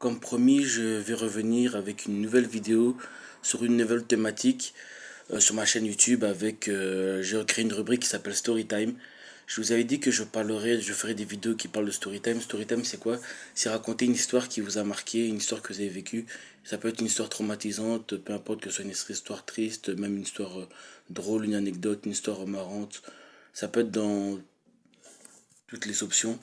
Comme promis, je vais revenir avec une nouvelle vidéo sur une nouvelle thématique sur ma chaîne YouTube j'ai créé une rubrique qui s'appelle Storytime. Je vous avais dit que je ferais des vidéos qui parlent de Storytime. Storytime, c'est quoi? C'est raconter une histoire qui vous a marqué, une histoire que vous avez vécue. Ça peut être une histoire traumatisante, peu importe que ce soit une histoire triste, même une histoire drôle, une anecdote, une histoire marrante. Ça peut être dans toutes les options.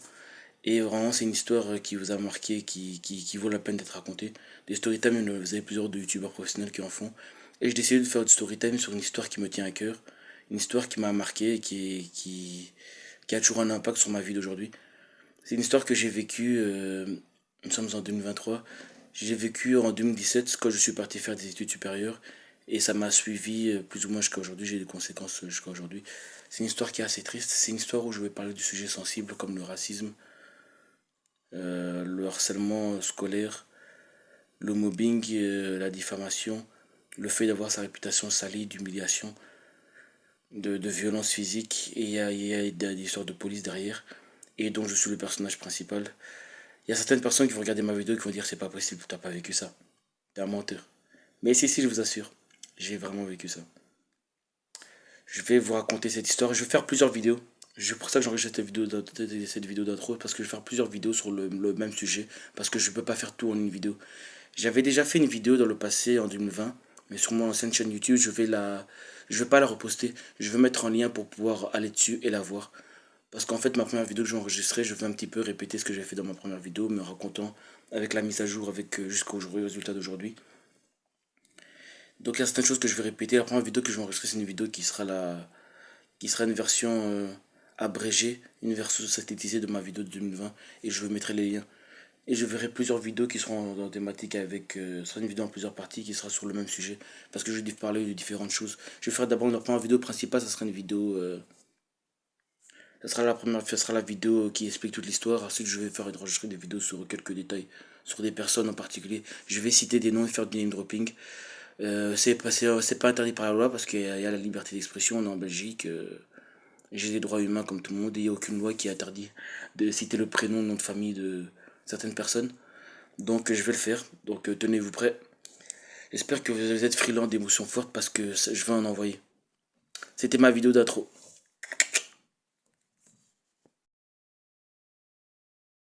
Et vraiment, c'est une histoire qui vous a marqué, qui vaut la peine d'être racontée. Des storytime, vous avez plusieurs de youtubeurs professionnels qui en font. Et j'ai décidé de faire du storytime sur une histoire qui me tient à cœur. Une histoire qui m'a marqué et qui a toujours un impact sur ma vie d'aujourd'hui. C'est une histoire que j'ai vécue, nous sommes en 2023. J'ai vécu en 2017 quand je suis parti faire des études supérieures. Et ça m'a suivi plus ou moins jusqu'à aujourd'hui. J'ai eu des conséquences jusqu'à aujourd'hui. C'est une histoire qui est assez triste. C'est une histoire où je vais parler de sujets sensibles comme le racisme, le harcèlement scolaire, le mobbing, la diffamation, le fait d'avoir sa réputation salie, d'humiliation, de violence physique, et il y a des histoires de police derrière, et dont je suis le personnage principal. Il y a certaines personnes qui vont regarder ma vidéo et qui vont dire c'est pas possible, t'as pas vécu ça, t'es un menteur. Mais si, je vous assure, j'ai vraiment vécu ça. Je vais vous raconter cette histoire, je vais faire plusieurs vidéos. C'est pour ça que j'enregistre cette vidéo d'intro, parce que je vais faire plusieurs vidéos sur le même sujet, parce que je peux pas faire tout en une vidéo. J'avais déjà fait une vidéo dans le passé, en 2020, mais sur mon ancienne chaîne YouTube, je vais pas la reposter. Je vais mettre en lien pour pouvoir aller dessus et la voir. Parce qu'en fait, ma première vidéo que j'ai enregistrée, je vais un petit peu répéter ce que j'ai fait dans ma première vidéo, me racontant avec la mise à jour, jusqu'au résultat d'aujourd'hui. Donc il y a certaines choses que je vais répéter. La première vidéo que je vais enregistrer, c'est une vidéo qui sera une version abrégée, une version synthétisée de ma vidéo de 2020, et je vous mettrai les liens. Et je verrai plusieurs vidéos qui seront dans thématique ce sera une vidéo en plusieurs parties qui sera sur le même sujet. Parce que je vais parler de différentes choses. Je vais faire d'abord la première vidéo principale, ça sera une vidéo. Ça sera la vidéo qui explique toute l'histoire. Ensuite, je vais faire enregistrer des vidéos sur quelques détails, sur des personnes en particulier. Je vais citer des noms et faire du name dropping. C'est pas interdit par la loi parce qu'il y a la liberté d'expression, on est en Belgique. J'ai des droits humains comme tout le monde et il n'y a aucune loi qui interdit de citer le prénom, le nom de famille de certaines personnes. Donc je vais le faire. Donc tenez-vous prêts. J'espère que vous êtes friand d'émotions fortes parce que je vais en envoyer. C'était ma vidéo d'intro.